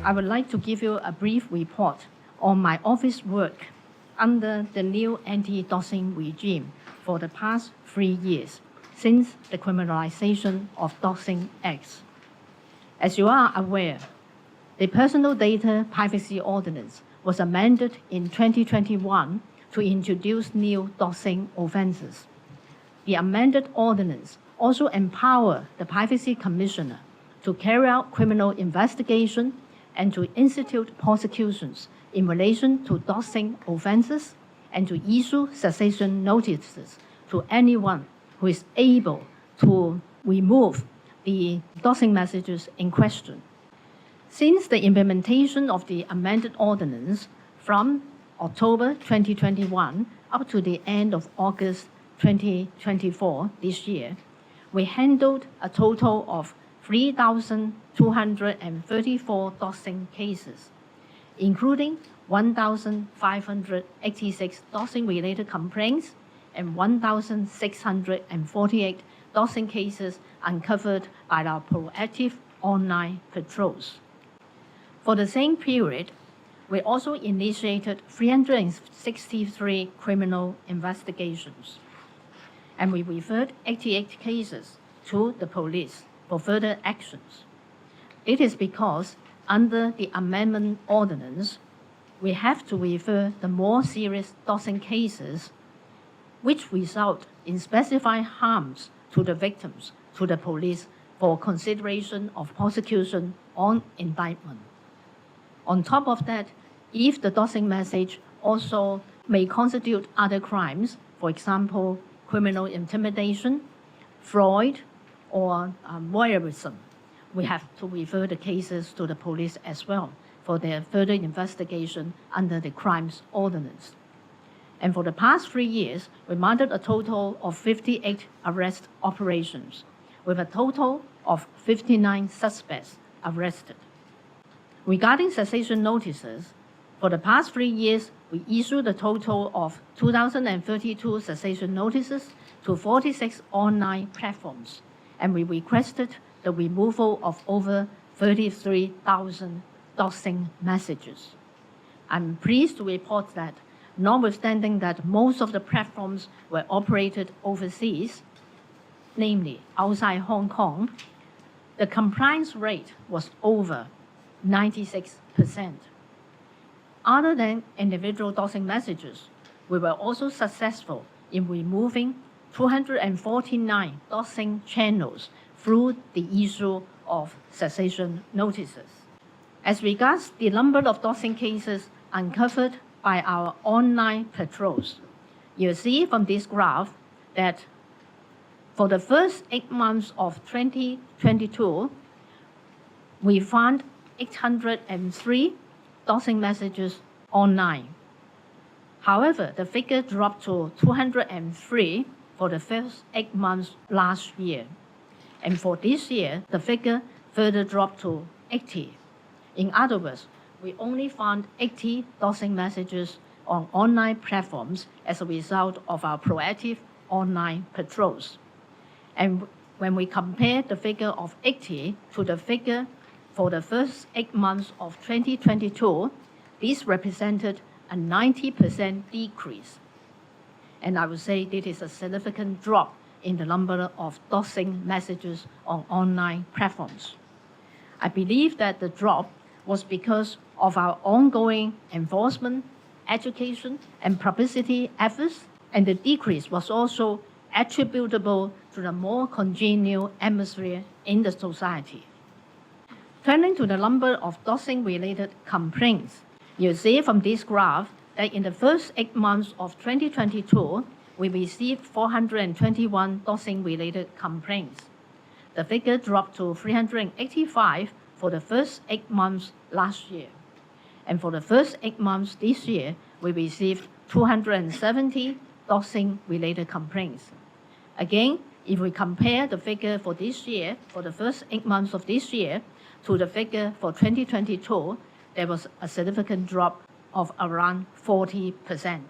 I would like to give you a brief report on my office work under the new anti-doxing regime for the past 3 years since the Criminalisation of Doxing Acts. As you are aware, the Personal Data Privacy Ordinance was amended in 2021 to introduce new doxing offences. The amended ordinance also empowered the Privacy Commissioner to carry out criminal investigation and to institute prosecutions in relation to doxing offences and to issue cessation notices to anyone who is able to remove the doxing messages in question. Since the implementation of the amended ordinance from October 2021 up to the end of August 2024 this year, we handled a total of 3,234 doxing cases, including 1,586 doxing-related complaints and 1,648 doxing cases uncovered by our proactive online patrols. For the same period, we also initiated 363 criminal investigations, and we referred 88 cases to the police for further actions. It is because under the amendment ordinance, we have to refer the more serious doxing cases which result in specified harms to the victims to the police for consideration of prosecution on indictment. On top of that, if the doxing message also may constitute other crimes, for example, criminal intimidation, fraud, or voyeurism, we have to refer the cases to the police as well for their further investigation under the Crimes Ordinance. And for the past 3 years, we mounted a total of 58 arrest operations, with a total of 59 suspects arrested. Regarding cessation notices, for the past 3 years, we issued a total of 2,032 cessation notices to 46 online platforms, and we requested the removal of over 33,000 doxing messages. I'm pleased to report that, notwithstanding that most of the platforms were operated overseas, namely outside Hong Kong, the compliance rate was over 96%. Other than individual doxing messages, we were also successful in removing 249 doxing channels through the issue of cessation notices. As regards the number of doxing cases uncovered by our online patrols, you'll see from this graph that for the first 8 months of 2022, we found 803 doxing messages online. However, the figure dropped to 203 for the first 8 months last year. And for this year, the figure further dropped to 80. In other words, we only found 80 doxing messages on online platforms as a result of our proactive online patrols. And when we compare the figure of 80 to the figure for the first 8 months of 2022, this represented a 90% decrease. And I would say this is a significant drop in the number of doxing messages on online platforms. I believe that the drop was because of our ongoing enforcement, education, and publicity efforts, and the decrease was also attributable to the more congenial atmosphere in the society. Turning to the number of doxing-related complaints, you'll see from this graph that in the first 8 months of 2022, we received 421 doxing-related complaints. The figure dropped to 385 for the first 8 months last year. And for the first 8 months this year, we received 270 doxing-related complaints. Again, if we compare the figure for this year, for the first 8 months of this year, to the figure for 2022, there was a significant drop of around 40%.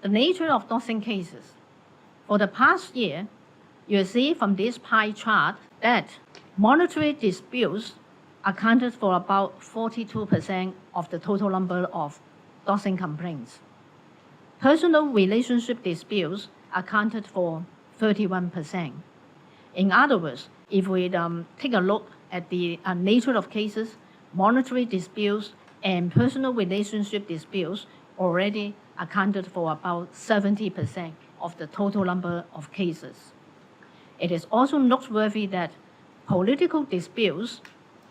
The nature of doxing cases. For the past year, you'll see from this pie chart that monetary disputes accounted for about 42% of the total number of doxing complaints. Personal relationship disputes accounted for 31%. In other words, if we take a look at the nature of cases, monetary disputes and personal relationship disputes already accounted for about 70% of the total number of cases. It is also noteworthy that political disputes,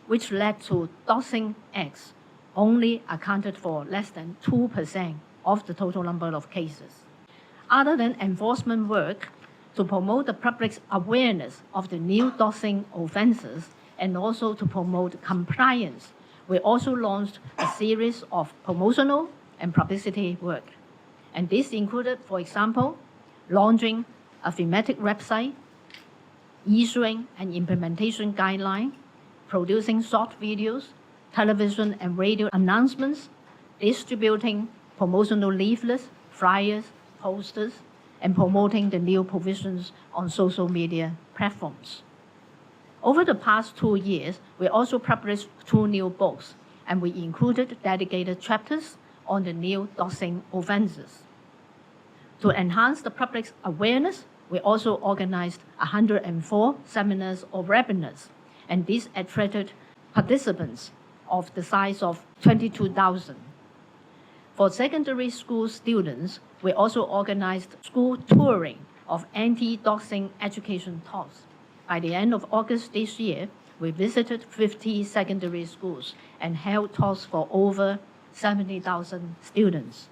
which led to doxing acts, only accounted for less than 2% of the total number of cases. Other than enforcement work, to promote the public's awareness of the new doxing offenses and also to promote compliance, we also launched a series of promotional and publicity work. And this included, for example, launching a thematic website, issuing an implementation guideline, producing short videos, television and radio announcements, distributing promotional leaflets, flyers, posters, and promoting the new provisions on social media platforms. Over the past 2 years, we also published 2 new books, and we included dedicated chapters on the new doxing offenses. To enhance the public's awareness, we also organized 104 seminars or webinars, and these attracted participants of the size of 22,000. For secondary school students, we also organized school touring of anti-doxing education talks. By the end of August this year, we visited 50 secondary schools and held talks for over 70,000 students.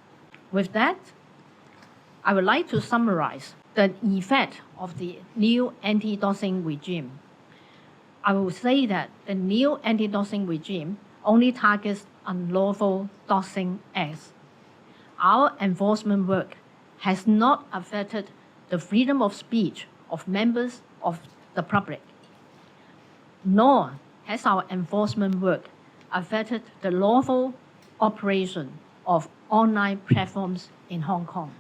With that, I would like to summarize the effect of the new anti-doxing regime. I will say that the new anti-doxing regime only targets unlawful doxing acts. Our enforcement work has not affected the freedom of speech of members of the public, nor has our enforcement work affected the lawful operation of online platforms in Hong Kong.